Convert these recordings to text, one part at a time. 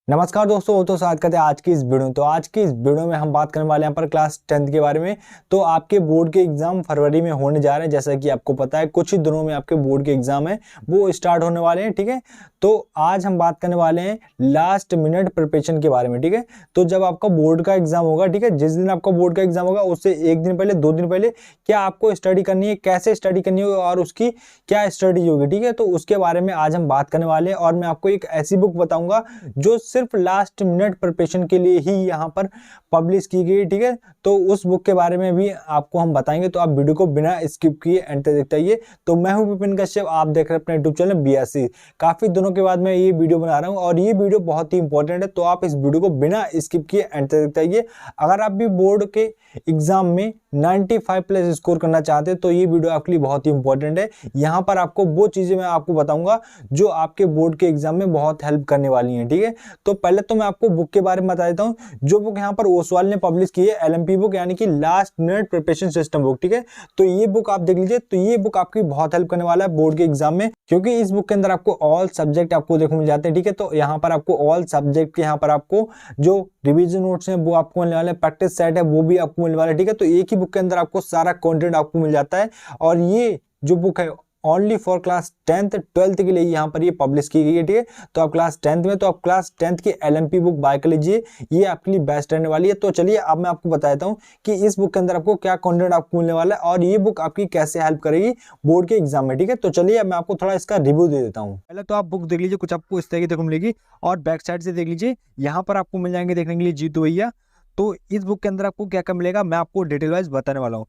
नमस्कार दोस्तों, तो स्वागत करते हैं आज की इस वीडियो में। तो आज की इस वीडियो में हम बात करने वाले हैं यहाँ पर क्लास 10th के बारे में। तो आपके बोर्ड के एग्जाम फरवरी में होने जा रहे हैं, जैसा कि आपको पता है। कुछ ही दिनों में आपके बोर्ड के एग्जाम है वो स्टार्ट होने वाले हैं, ठीक है। तो आज हम बात करने वाले हैं लास्ट मिनट प्रिपरेशन के बारे में, ठीक है। तो जब आपका बोर्ड का एग्जाम होगा, ठीक है, जिस दिन आपका बोर्ड का एग्जाम होगा उससे एक दिन पहले, 2 दिन पहले क्या आपको स्टडी करनी है, कैसे स्टडी करनी होगी और उसकी क्या स्टडी होगी, ठीक है। तो उसके बारे में आज हम बात करने वाले हैं और मैं आपको एक ऐसी बुक बताऊंगा जो सिर्फ लास्ट मिनट प्रिपरेशन के लिए ही यहाँ पर पब्लिश की गई, ठीक है। तो उस बुक के बारे में भी आपको हम बताएंगे, तो आप वीडियो को बिना स्किप किए एंड तक देखते रहिए। तो मैं हूं विपिन कश्यप, आप देख रहे हैं अपने यूट्यूब चैनल BSc। काफी दिनों के बाद मैं ये वीडियो बना रहा हूँ और ये वीडियो बहुत ही इंपॉर्टेंट है, तो आप इस वीडियो को बिना स्किप किए एंड तक देखते रहिए। अगर आप भी बोर्ड के एग्जाम में 95+ स्कोर करना चाहते हैं तो ये वीडियो आपके लिए बहुत ही इंपॉर्टेंट है। यहाँ पर आपको वो चीजें मैं आपको बताऊंगा जो आपके बोर्ड के एग्जाम में बहुत हेल्प करने वाली हैं, ठीक है। तो पहले तो मैं आपको बुक के बारे में बता देता हूँ। जो बुक यहाँ पर ओसवाल ने पब्लिश की है, LMP बुक, यानी कि last minute preparation system book, ठीक है। तो ये बुक आप देख लीजिए। तो ये बुक आपकी बहुत हेल्प करने वाला है बोर्ड के एग्जाम में, क्योंकि इस बुक के अंदर आपको ऑल सब्जेक्ट आपको देखने मिल जाते हैं, ठीक है। तो यहाँ पर आपको ऑल सब्जेक्ट के यहाँ पर आपको जो रिवीजन नोट्स हैं वो आपको मिलने वाले, प्रैक्टिस सेट है वो भी आपको मिलने वाला है, ठीक है। तो एक ही बुक के अंदर आपको सारा कंटेंट आपको मिल जाता है। और ये जो बुक है only for class 10th 12th के लिए यहाँ पर ये पब्लिश की गई है, ठीक है। तो आप क्लास 10th में, तो आप क्लास 10th की LMP बुक बाय कर लीजिए, ये आपके लिए बेस्ट रहने वाली है। तो चलिए अब मैं आपको बता देता हूँ कि इस बुक के अंदर आपको क्या कंटेंट आपको मिलने वाला है और ये बुक आपकी कैसे हेल्प करेगी बोर्ड के एग्जाम में, ठीक है। तो चलिए अब मैं आपको थोड़ा इसका रिव्यू दे देता हूँ। पहले तो आप बुक देख लीजिए, कुछ आपको इस तरह की देखो मिलेगी और बैक साइड से देख लीजिए, यहाँ पर आपको मिल जाएंगे देखने के लिए जीतू भैया। तो इस बुक के अंदर आपको क्या क्या मिलेगा मैं आपको डिटेल वाइज बताने वाला हूँ।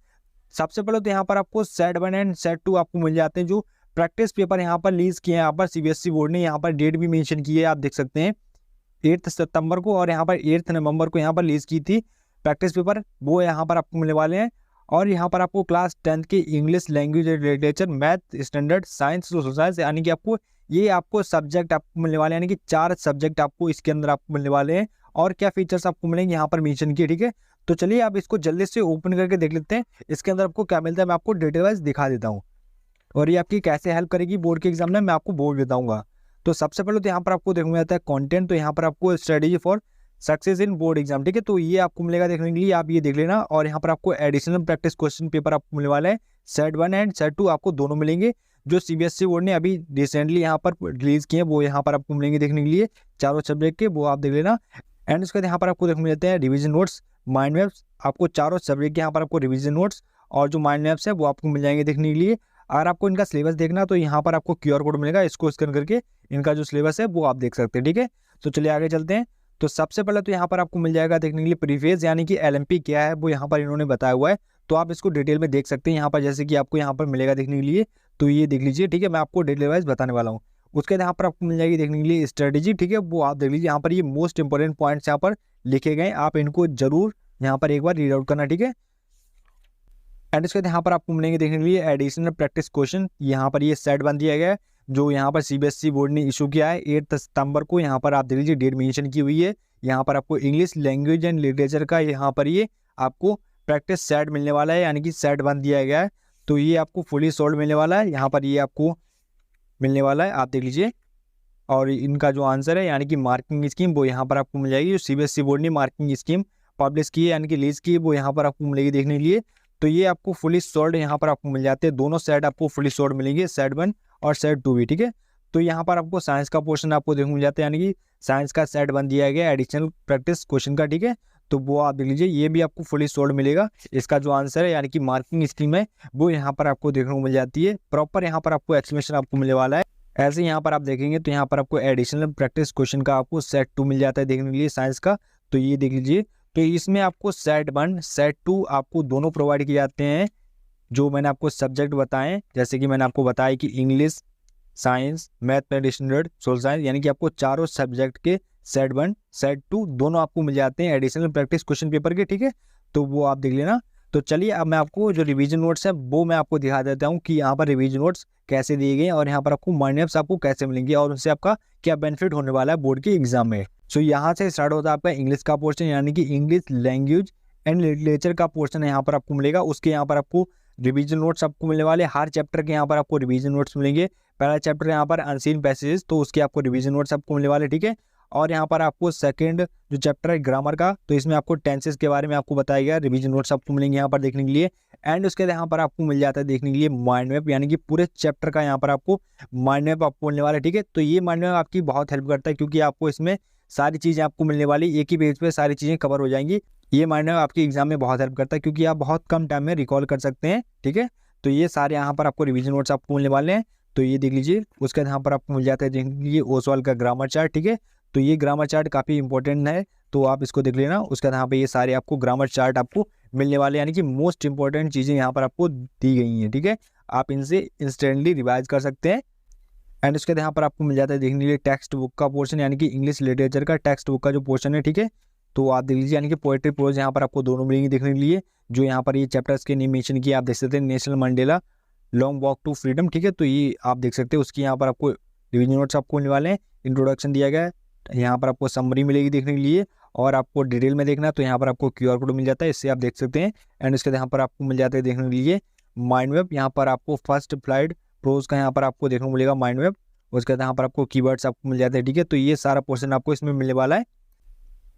सबसे पहले तो यहाँ पर आपको सेट 1 एंड सेट 2 आपको मिल जाते हैं, जो प्रैक्टिस पेपर यहाँ पर रिलीज किए हैं। यहाँ पर CBSE बोर्ड ने यहाँ पर डेट भी मेंशन की है, आप देख सकते हैं 8 सितंबर को, और यहाँ पर 8 नवंबर को यहाँ पर रिलीज की थी प्रैक्टिस पेपर, वो यहाँ पर आपको मिलने वाले हैं। और यहाँ पर आपको क्लास 10th के English language and literature, math, standard, science, social science, यानी कि आपको सब्जेक्ट आपको मिलने वाले हैं, यानी कि 4 सब्जेक्ट आपको इसके अंदर आपको मिलने वाले हैं। और क्या फीचर्स आपको मिलेंगे यहाँ पर मेंशन किए, ठीक है। तो चलिए आप इसको जल्दी से ओपन करके देख लेते हैं, इसके अंदर आपको क्या मिलता है मैं आपको डिटेल वाइज दिखा देता हूँ और ये आपकी कैसे हेल्प करेगी बोर्ड के एग्जाम में मैं आपको बोल बताऊंगा। तो सबसे पहले तो यहाँ पर आपको देखने मिलता है कंटेंट। तो यहाँ पर आपको strategy for success in board exam, ठीक है। तो ये आपको मिलेगा देखने के लिए, आप ये देख लेना। और यहाँ पर आपको एडिशनल प्रैक्टिस क्वेश्चन पेपर आपको मिलने वाला है, सेट 1 एंड सेट 2 आपको दोनों मिलेंगे, जो CBSE बोर्ड ने अभी रिसेंटली यहाँ पर रिलीज किए हैं, वो यहाँ पर आपको मिलेंगे देखने के लिए, चारों सब्जेक्ट के, वो आप देख लेना। एंड उसके बाद यहाँ पर आपको देखने मिलते हैं रिविजन नोट्स, माइंड मैप्स, आपको चारों सब्जेक्ट के यहाँ पर आपको रिविजन नोट्स और जो माइंड मैप्स है वो आपको मिल जाएंगे देखने के लिए। अगर आपको इनका सिलेबस देखना तो यहाँ पर आपको QR कोड मिलेगा, इसको स्कैन करके इनका जो सिलेबस है वो आप देख सकते हैं, ठीक है। तो चलिए आगे चलते हैं। तो सबसे पहले तो यहाँ पर आपको मिल जाएगा देखने के लिए प्रीफेस, यानी कि LMP क्या है वो यहाँ पर इन्होंने बताया हुआ है, तो आप इसको डिटेल में देख सकते हैं यहाँ पर, जैसे कि आपको यहाँ पर मिलेगा देखने के लिए। तो ये देख लीजिए, ठीक है, मैं आपको डिटेल वाइज बताने वाला हूँ। उसके बाद यहाँ पर आपको मिल जाएगी देखने के लिए स्ट्रेटेजी, ठीक है, वो आप देख लीजिए। यहाँ पर ये मोस्ट इंपॉर्टेंट पॉइंट्स यहाँ पर लिखे गए, आप इनको जरूर यहाँ पर एक बार रीड आउट करना, ठीक है। एंड इसके बाद यहाँ पर आपको मिलेंगे देखने के लिए एडिशनल प्रैक्टिस क्वेश्चन, यहाँ पर ये सेट 1 दिया गया है, जो यहाँ पर CBSE बोर्ड ने इशू किया है 8 सितंबर को। यहाँ पर आप देख लीजिए डेट मेंशन की हुई है। यहाँ पर आपको इंग्लिश लैंग्वेज एंड लिटरेचर का यहाँ पर ये आपको प्रैक्टिस सेट मिलने वाला है, यानी कि सेट 1 दिया गया है। तो ये आपको फुली सोल्ड मिलने वाला है, यहाँ पर ये आपको मिलने वाला है, आप देख लीजिए। और इनका जो आंसर है, यानी कि मार्किंग स्कीम, वो यहाँ पर आपको मिल जाएगी, जो CBSE बोर्ड ने मार्किंग स्कीम पब्लिश की है, यानी कि रिलीज की है, वो यहाँ पर आपको मिलेगी देखने के लिए। तो ये आपको फुली सोल्ड यहाँ पर आपको मिल जाते हैं, दोनों सेट आपको फुली सोल्ड मिलेंगे, सेट 1 और सेट 2 भी, ठीक है। तो यहाँ पर आपको साइंस का पोर्शन आपको देखने मिल जाता है, यानी कि साइंस का सेट 1 दिया गया एडिशनल प्रैक्टिस क्वेश्चन का, ठीक है। तो वो आप देख लीजिए, ये भी आपको फुली सोल्ड मिलेगा। इसका जो आंसर है, यानी कि मार्किंग स्कीम है, वो यहाँ पर आपको देखने को मिल जाती है प्रॉपर, यहाँ पर आपको एक्सप्लेनेशन आपको मिलने वाला है। ऐसे यहाँ पर आप देखेंगे तो यहाँ पर आपको एडिशनल प्रैक्टिस क्वेश्चन का आपको सेट 2 मिल जाता है देखने के लिए साइंस का। तो ये देख लीजिए, तो इसमें आपको सेट 1 सेट 2 आपको दोनों प्रोवाइड किए जाते हैं, जो मैंने आपको सब्जेक्ट बताएं, जैसे कि मैंने आपको बताया कि English, science, math, standard, social science, यानी कि आपको चारों सब्जेक्ट के सेट 1 सेट 2 दोनों आपको मिल जाते हैं एडिशनल प्रैक्टिस क्वेश्चन पेपर के, ठीक है। तो वो आप देख लेना। तो चलिए अब मैं आपको जो रिवीजन नोट्स है वो मैं आपको दिखा देता हूँ कि यहाँ पर रिवीजन नोट्स कैसे दिए गए और यहाँ पर आपको माइंड मैप्स आपको कैसे मिलेंगे और उनसे आपका क्या बेनिफिट होने वाला है बोर्ड के एग्जाम में। सो यहाँ से स्टार्ट होता है आपका इंग्लिश का पोर्शन, यानी कि इंग्लिश लैंग्वेज एंड लिटरेचर का पोर्शन यहाँ पर आपको मिलेगा। उसके यहाँ पर आपको रिवीजन नोट्स आपको मिलने वाले, हर चैप्टर के यहाँ पर आपको रिवीजन नोट्स मिलेंगे। पहला चैप्टर यहाँ पर अनसीन पैसेजेस, तो उसके आपको रिवीजन नोट्स आपको मिलने वाले, ठीक है। और यहाँ पर आपको सेकंड जो चैप्टर है ग्रामर का, तो इसमें आपको टेंसेस के बारे में आपको बताया गया, रिवीजन नोट्स आपको मिलेंगे यहाँ पर देखने के लिए। एंड उसके बाद यहाँ पर आपको मिल जाता है देखने के लिए माइंड मैप, यानी कि पूरे चैप्टर का यहाँ पर आपको माइंड मैप आपको मिलने वाला है, ठीक है। तो ये माइंड मैप आपकी बहुत हेल्प करता है, क्योंकि आपको इसमें सारी चीज़ें आपको मिलने वाली, एक ही पेज पे सारी चीज़ें कवर हो जाएंगी। ये माइंड मैप आपके एग्जाम में बहुत हेल्प करता है, क्योंकि आप बहुत कम टाइम में रिकॉल कर सकते हैं, ठीक है। तो ये सारे यहाँ पर आपको रिवीजन नोट्स आपको मिलने वाले हैं, तो ये देख लीजिए। उसके बाद यहाँ पर आपको मिल जाता है देख लीजिए ओसवाल का ग्रामर चार्ट, ठीक है। तो ये ग्रामर चार्ट काफ़ी इंपॉर्टेंट है, तो आप इसको देख लेना। उसके बाद यहाँ पे ये सारे आपको ग्रामर चार्ट आपको मिलने वाले, यानी कि मोस्ट इंपॉर्टेंट चीज़ें यहाँ पर आपको दी गई हैं, ठीक है। आप इनसे इंस्टेंटली रिवाइज कर सकते हैं। एंड उसके बाद यहाँ पर आपको मिल जाता है देखने के लिए टेक्स्ट बुक का पोर्शन, यानी कि इंग्लिश लिटरेचर का टेक्स्ट बुक का जो पोर्शन है, ठीक है। तो आप देख लीजिए, यानी कि पोएट्री प्रोज यहाँ पर आपको दोनों मिलेंगे देखने के लिए। जो यहाँ पर ये चैप्टर्स के नेम मेंशन किए आप देख सकते हैं, Nelson Mandela, long walk to freedom, ठीक है। तो ये आप देख सकते हैं, उसकी यहाँ पर आपको रिवीजन नोट्स आपको मिलने वाले हैं। इंट्रोडक्शन दिया गया है, यहाँ पर आपको समरी मिलेगी देखने के लिए, और आपको डिटेल में देखना है तो यहाँ पर आपको QR कोड मिल जाता है, इससे आप देख सकते हैं। एंड उसके बाद यहाँ पर आपको मिल जाता है देखने के लिए माइंड मैप, यहाँ पर आपको फर्स्ट फ्लाइट प्रोज का यहाँ पर आपको देखने को मिलेगा माइंड मैप। उसके बाद यहाँ पर आपको कीवर्ड्स आपको मिल जाते हैं, ठीक है। तो ये सारा पोर्शन आपको इसमें मिलने वाला है।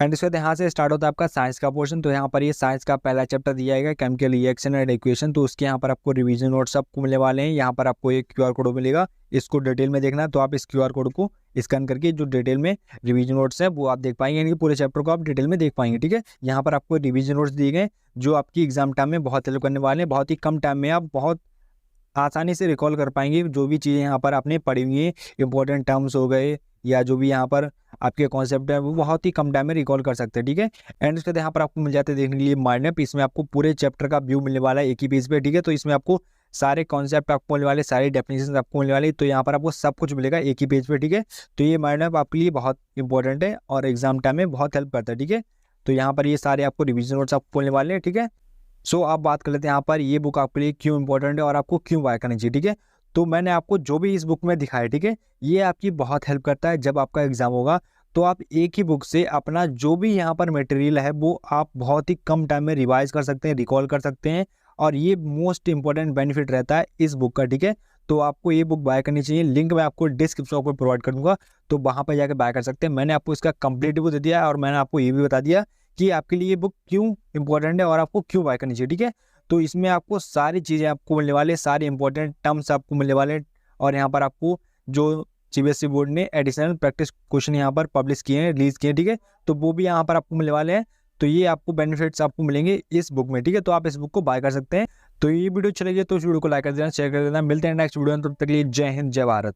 एंड इसके बाद यहाँ से स्टार्ट होता है आपका साइंस का पोर्शन। तो यहाँ पर ये साइंस का पहला चैप्टर दिया गया केमिकल रिएक्शन एंड इक्वेशन, तो उसके यहाँ पर आपको रिवीजन नोट्स आपको मिलने वाले हैं। यहाँ पर आपको एक QR कोड मिलेगा, इसको डिटेल में देखना है तो आप इस QR कोड को स्कैन करके जो डिटेल में रिवीजन नोट्स है वो आप देख पाएंगे, यानी कि पूरे चैप्टर को आप डिटेल में देख पाएंगे, ठीक है। यहाँ पर आपको रिवीजन नोट्स दिए गए जो आपकी एग्जाम टाइम में बहुत हेल्प करने वाले हैं। बहुत ही कम टाइम में आप बहुत आसानी से रिकॉल कर पाएंगे जो भी चीज़ें यहाँ पर आपने पढ़ी हुई है, इंपॉर्टेंट टर्म्स हो गए या जो भी यहाँ पर आपके कॉन्सेप्ट है, वो बहुत ही कम टाइम में रिकॉल कर सकते हैं, ठीक है। एंड उसके बाद यहाँ पर आपको मिल जाते हैं देखने के लिए माइंड मैप, इसमें आपको पूरे चैप्टर का व्यू मिलने वाला है एक ही पेज पे, ठीक है। तो इसमें आपको सारे कॉन्सेप्ट आपको मिलने वाले, सारी डेफिनेशन आपको मिलने वाली, तो यहाँ पर आपको सब कुछ मिलेगा एक ही पेज पे, ठीक है। तो ये माइंड मैप आपके लिए बहुत इंपॉर्टेंट है और एग्जाम टाइम में बहुत हेल्प करता है, ठीक है। तो यहाँ पर ये सारे आपको रिविजन नोट्स आपको मिलने वाले हैं, ठीक है। सो आप बात कर लेते हैं यहाँ पर ये बुक आपके लिए क्यों इंपॉर्टेंट है और आपको क्यों बाय करनी चाहिए, ठीक है। तो मैंने आपको जो भी इस बुक में दिखाया, ठीक है, ये आपकी बहुत हेल्प करता है। जब आपका एग्जाम होगा तो आप एक ही बुक से अपना जो भी यहाँ पर मटेरियल है वो आप बहुत ही कम टाइम में रिवाइज कर सकते हैं, रिकॉल कर सकते हैं, और ये मोस्ट इंपॉर्टेंट बेनिफिट रहता है इस बुक का, ठीक है। तो आपको ये बुक बाय करनी चाहिए, लिंक मैं आपको डिस्क्रिप्शन पर प्रोवाइड कर दूंगा, तो वहाँ पर जाकर बाय कर सकते हैं। मैंने आपको इसका कंप्लीट रिव्यू दे दिया है और मैंने आपको ये भी बता दिया कि आपके लिए ये बुक क्यों इंपॉर्टेंट है और आपको क्यों बाय करनी चाहिए, ठीक है। तो इसमें आपको सारी चीज़ें आपको मिलने वाले, सारे इंपॉर्टेंट टर्म्स आपको मिलने वाले, और यहाँ पर आपको जो CBSE बोर्ड ने एडिशनल प्रैक्टिस क्वेश्चन यहाँ पर पब्लिश किए हैं, रिलीज किए हैं, ठीक है, तो वो भी यहाँ पर आपको मिलने वाले हैं। तो ये आपको बेनिफिट्स आपको मिलेंगे इस बुक में, ठीक है। तो आप इस बुक को बाय कर सकते हैं। तो ये वीडियो अच्छी लगी तो इस वीडियो को लाइक कर देना, शेयर कर देना। मिलते हैं नेक्स्ट वीडियो में, तब तक के लिए जय हिंद, जय भारत।